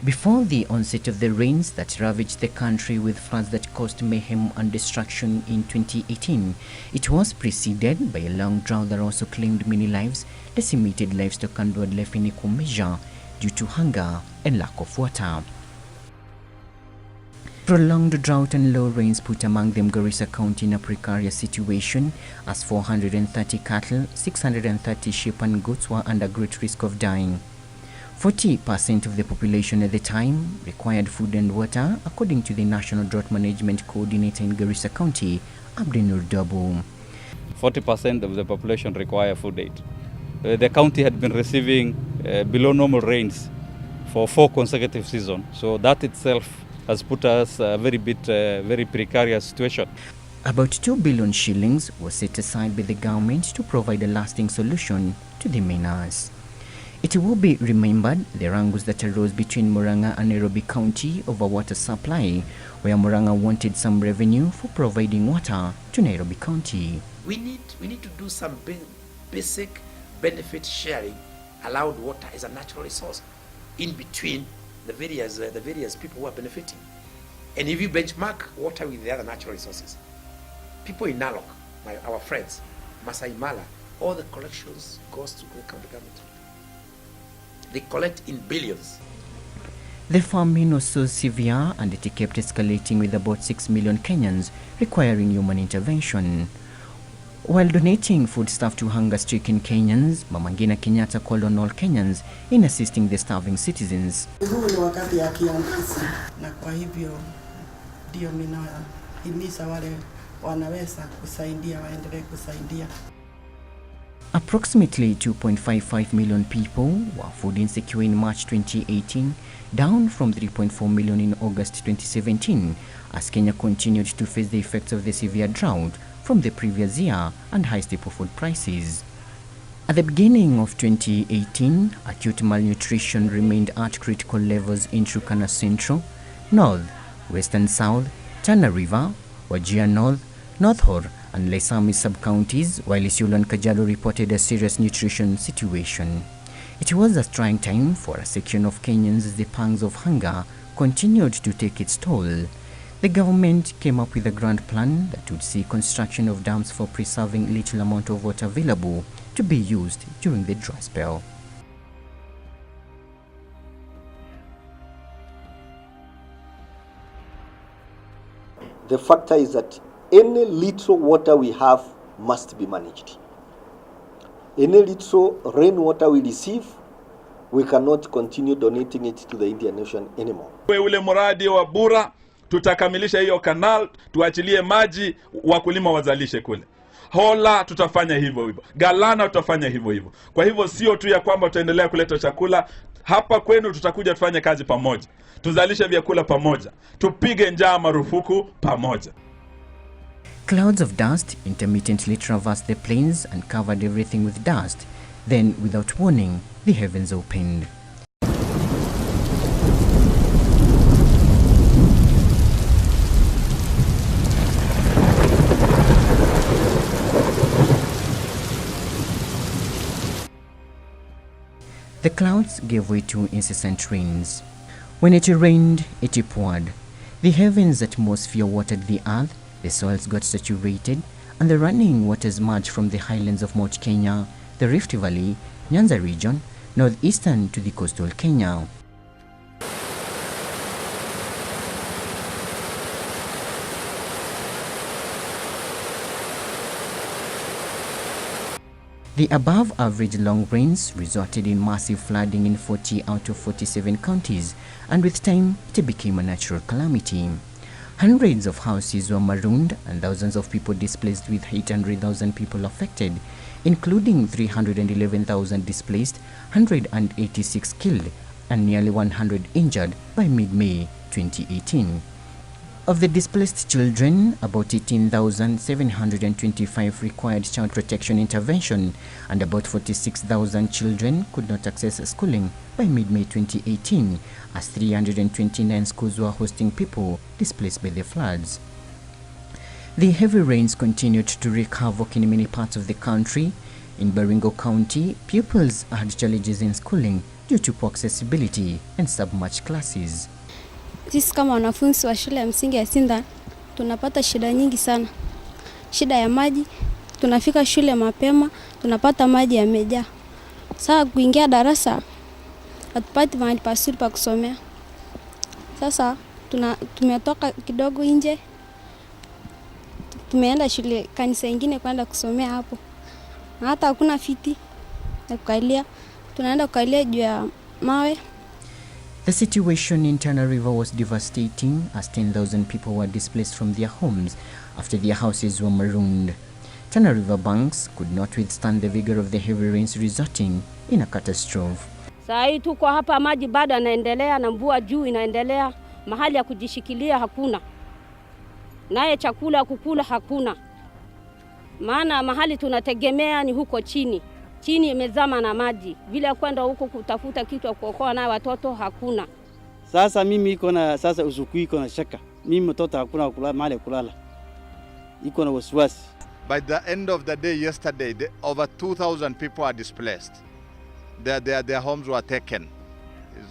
Before the onset of the rains that ravaged the country with floods that caused mayhem and destruction in 2018, it was preceded by a long drought that also claimed many lives, decimated livestock and wildlife in equal measure due to hunger and lack of water. Prolonged drought and low rains put among them Garissa County in a precarious situation as 430 cattle, 630 sheep and goats were under great risk of dying. 40% of the population at the time required food and water, according to the National Drought Management Coordinator in Garissa County, Abdinur Dabu. 40% of the population require food aid. The county had been receiving below normal rains for 4 consecutive seasons, so that itself has put us a very precarious situation. About 2 billion shillings was set aside by the government to provide a lasting solution to the menace. It will be remembered the wrangles that arose between Murang'a and Nairobi County over water supply, where Murang'a wanted some revenue for providing water to Nairobi County. We need to do some basic benefit sharing, allowed water as a natural resource in between the various people who are benefiting. And if you benchmark water with the other natural resources, people in Narok, our friends, Masai Mara, all the collections goes to the county government. They collect in billions. The famine was so severe and it kept escalating, with about 6 million Kenyans requiring human intervention. While donating foodstuff to hunger-stricken Kenyans, Mama Ngina Kenyatta called on all Kenyans in assisting the starving citizens. Huu ni wakati ya kiangazi, na kwa hivyo ndio ninahimiza wale wanaweza kusaidia waendelee kusaidia. Approximately 2.55 million people were food insecure in March 2018, down from 3.4 million in August 2017, as Kenya continued to face the effects of the severe drought from the previous year and high staple food prices. At the beginning of 2018, acute malnutrition remained at critical levels in Turkana Central, North, West and South, Tana River, Wajir North, North Horr and Laisami sub-counties, while Isiolo and Kajiado reported a serious nutrition situation. It was a trying time for a section of Kenyans as the pangs of hunger continued to take its toll. The government came up with a grand plan that would see construction of dams for preserving little amount of water available to be used during the dry spell. The factor is that any little water we have must be managed. Any little rainwater we receive, we cannot continue donating it to the Indian Ocean anymore. Ule mradi wa Bura tutakamilisha hiyo canal, tuachilie maji wakulima wazalishe kule. Hola tutafanya hivyo hivyo. Galana tutafanya hivyo hivyo. Kwa hivyo sio tu ya kwamba tutaendelea kuleta chakula hapa kwenu, tutakuja tufanye kazi pamoja. Tuzalishe vyakula pamoja. Tupige njaa marufuku pamoja. Clouds of dust intermittently traversed the plains and covered everything with dust. Then, without warning, the heavens opened. The clouds gave way to incessant rains. When it rained, it poured. The heavens' atmosphere watered the earth, the soils got saturated, and the running waters merged from the highlands of Mount Kenya, the Rift Valley, Nyanza region, northeastern to the coastal Kenya. The above average long rains resulted in massive flooding in 40 out of 47 counties, and with time it became a natural calamity. Hundreds of houses were marooned and thousands of people displaced, with 800,000 people affected, including 311,000 displaced, 186 killed, and nearly 100 injured by mid-May 2018. Of the displaced children, about 18,725 required child protection intervention, and about 46,000 children could not access schooling by mid-May 2018, as 329 schools were hosting people displaced by the floods. The heavy rains continued to wreak havoc in many parts of the country. In Baringo County, pupils had challenges in schooling due to poor accessibility and submerged classes. Sisi kama wanafunzi wa shule ya msingi ya Sindan tunapata shida nyingi sana. Shida ya maji, tunafika shule mapema, tunapata maji yamejaa. Sasa kuingia darasa hatupati mahali pazuri pa kusomea. Sasa tumetoka kidogo nje. Tumeenda shule kanisa nyingine kwenda kusomea hapo. Na hata hakuna viti ya kukalia. Tunaenda kukalia juu ya mawe. The situation in Tana River was devastating as 10,000 people were displaced from their homes after their houses were marooned. Tana River banks could not withstand the vigor of the heavy rains, resulting in a catastrophe. Saa hii tuko hapa, maji bado yanaendelea na mvua juu inaendelea, mahali ya kujishikilia hakuna. Naye chakula kukula hakuna. Maana mahali tunategemea ni huko chini. Chini imezama na maji. Vile kwenda huko kutafuta kitu ya kuokoa na watoto hakuna. Sasa mimi iko na sasa usiku iko na shaka. Mimi mtoto hakuna kulala, mahali kulala. Iko na wasiwasi. By the end of the day yesterday, over 2,000 people are displaced. Their homes were taken.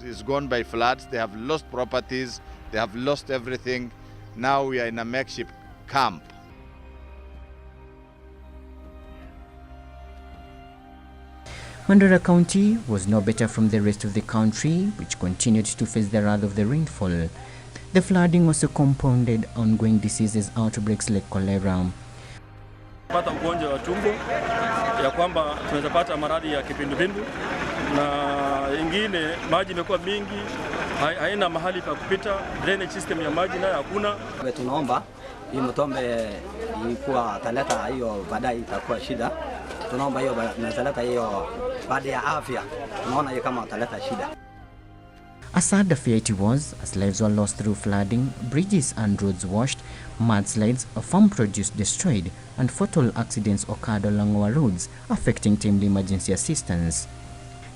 It's gone by floods. They have lost properties. They have lost everything. Now we are in a makeshift camp. Mandera County was no better from the rest of the country, which continued to face the wrath of the rainfall. The flooding also compounded ongoing diseases outbreaks like cholera. Pata ugonjwa wa tumbo ya kwamba tunaweza pata maradhi ya kipindupindu, na ingine maji imekuwa mingi, haina mahali pa kupita, drainage system ya maji nayo hakuna. Tunaomba hii mtombe ilikuwa taleta hiyo baadaye itakuwa shida. Tunaomba hiyo nazaleta hiyo baada ya afya. Tunaona hiyo kama taleta shida. A sad affair it was, as lives were lost through flooding, bridges and roads washed, mudslides, farm produce destroyed, and fatal accidents occurred along our roads, affecting timely emergency assistance.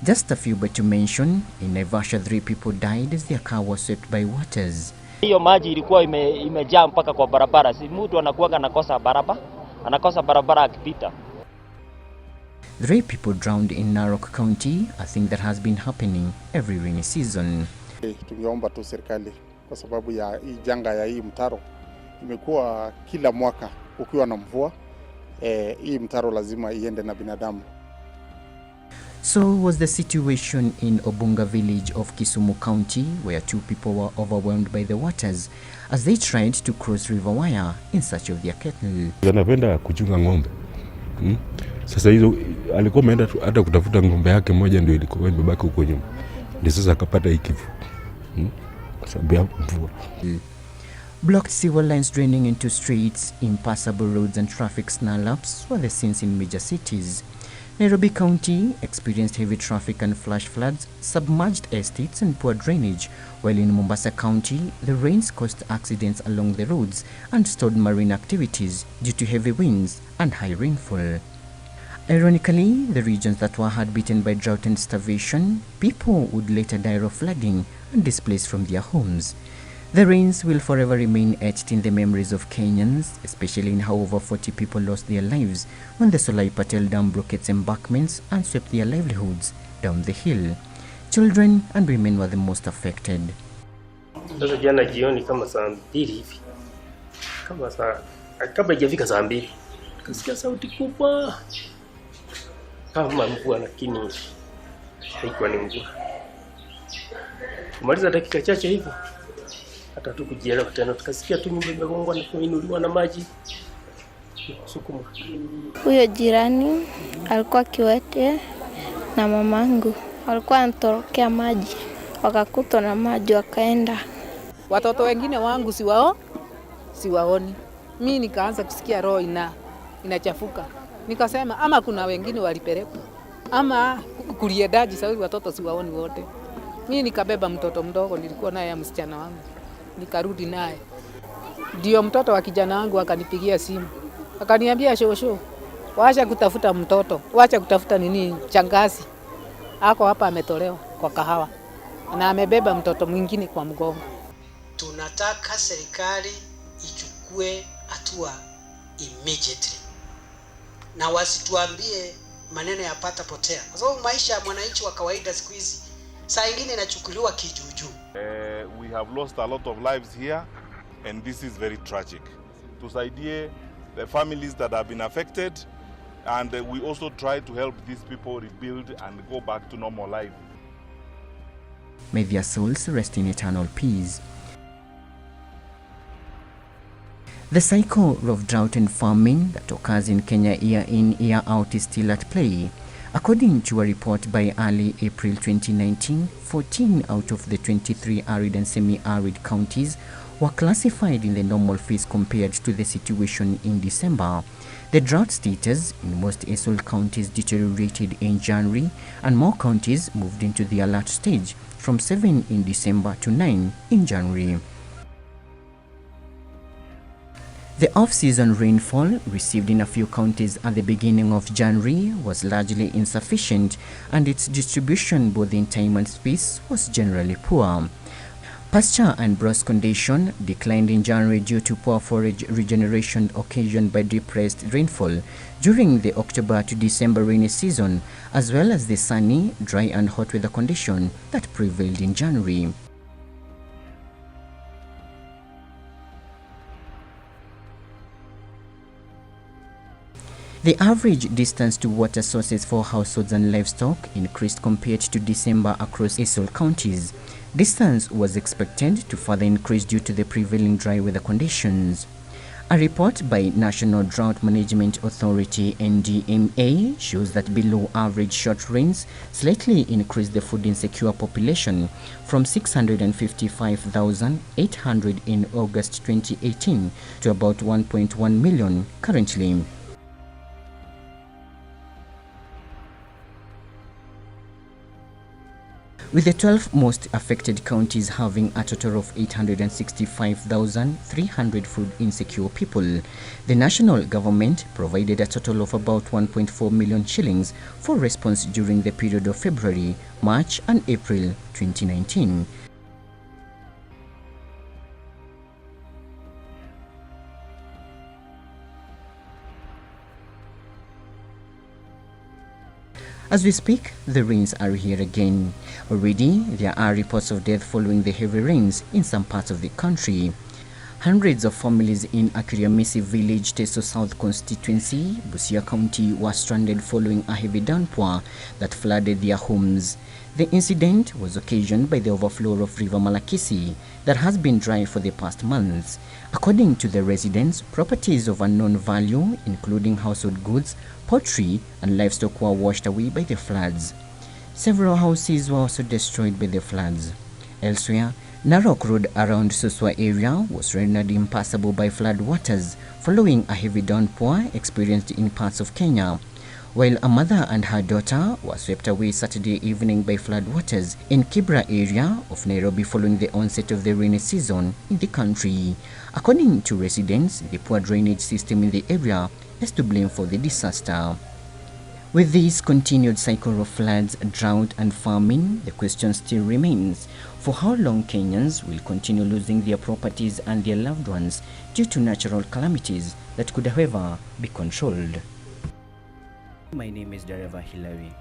Just a few but to mention, in Naivasha 3 people died as their car was swept by waters. Hiyo maji ilikuwa imejaa mpaka kwa barabara. Si mtu anakuwa anakosa barabara akipita. 3 people drowned in Narok County, a thing that has been happening every rainy season. Tungeomba tu serikali kwa sababu ya hii janga ya hii mtaro. Imekuwa kila mwaka ukiwa na mvua, hii mtaro lazima iende na binadamu. So was the situation in Obunga village of Kisumu County, where 2 people were overwhelmed by the waters as they tried to cross River Wire in search of their cattle. Anapenda kuchunga ng'ombe. Sasa hizo alikuwa ameenda hata kutafuta ng'ombe yake moja ndio ilikuwa imebaki huko nyuma. Ndio sasa akapata hii kifo. Kwa sababu ya mvua. Blocked sewer lines draining into streets, impassable roads and traffic snarl-ups were the scenes in major cities. Nairobi County experienced heavy traffic and flash floods, submerged estates and poor drainage, while in Mombasa County, the rains caused accidents along the roads and stalled marine activities due to heavy winds and high rainfall. Ironically, the regions that were hard bitten by drought and starvation, people would later die of flooding and displaced from their homes. The rains will forever remain etched in the memories of Kenyans, especially in how over 40 people lost their lives when the Solai Patel Dam broke its embankments and swept their livelihoods down the hill. Children and women were the most affected. Sasa jana jioni kama saa 2 hivi. Kabla haijafika saa 2. Tukasikia sauti kubwa. Kama mvua, lakini haikuwa ni mvua. Kumaliza dakika chache hivi hata tukujielewa tena, tukasikia tu nyumba imegongwa na kuinuliwa na maji sukuma. Huyo jirani alikuwa kiwete na mamangu alikuwa anatorokea maji, wakakutwa na maji wakaenda. Watoto wengine wangu siwaoni. Mimi nikaanza kusikia roho inachafuka. Nikasema ama kuna wengine walipelekwa ama kuliedaji, sababu watoto siwaoni wote. Mimi nikabeba mtoto mdogo nilikuwa naye, msichana wangu, nikarudi naye. Ndio mtoto wa kijana wangu akanipigia simu. Akaniambia, shosho, waacha kutafuta mtoto, waacha kutafuta changazi. Ako hapa ametolewa kwa kahawa na amebeba mtoto mwingine kwa mgongo. Tunataka serikali ichukue hatua immediately. Na wasituambie maneno ya pata potea. Kwa sababu maisha ya mwananchi wa kawaida siku hizi saa ingine inachukuliwa kijuujuu. We have lost a lot of lives here and this is very tragic. Tusaidie the families that have been affected, and we also try to help these people rebuild and go back to normal life. May their souls rest in eternal peace. The cycle of drought and famine that occurs in Kenya year in, year out is still at play. According to a report by early April 2019, 14 out of the 23 arid and semi-arid counties were classified in the normal phase compared to the situation in December. The drought status in most ESOL counties deteriorated in January, and more counties moved into the alert stage, from 7 in December to 9 in January. The off-season rainfall received in a few counties at the beginning of January was largely insufficient, and its distribution both in time and space was generally poor. Pasture and browse condition declined in January due to poor forage regeneration occasioned by depressed rainfall during the October to December rainy season, as well as the sunny, dry and hot weather condition that prevailed in January. The average distance to water sources for households and livestock increased compared to December across ESOL counties. Distance was expected to further increase due to the prevailing dry weather conditions. A report by National Drought Management Authority (NDMA) shows that below average short rains slightly increased the food insecure population from 655,800 in August 2018 to about 1.1 million currently. With the 12 most affected counties having a total of 865,300 food insecure people, the national government provided a total of about 1.4 million shillings for response during the period of February, March and April 2019. As we speak, the rains are here again. Already, there are reports of death following the heavy rains in some parts of the country. Hundreds of families in Akiriamisi village, Teso South constituency, Busia County, were stranded following a heavy downpour that flooded their homes. The incident was occasioned by the overflow of River Malakisi that has been dry for the past months. According to the residents, properties of unknown value, including household goods, poultry and livestock, were washed away by the floods. Several houses were also destroyed by the floods. Elsewhere, Narok Road around Suswa area was rendered impassable by flood waters following a heavy downpour experienced in parts of Kenya, while a mother and her daughter were swept away Saturday evening by flood waters in Kibra area of Nairobi following the onset of the rainy season in the country. According to residents, the poor drainage system in the area is to blame for the disaster. With this continued cycle of floods, drought and famine, the question still remains: for how long Kenyans will continue losing their properties and their loved ones due to natural calamities that could, however, be controlled? My name is Dereva Hilary.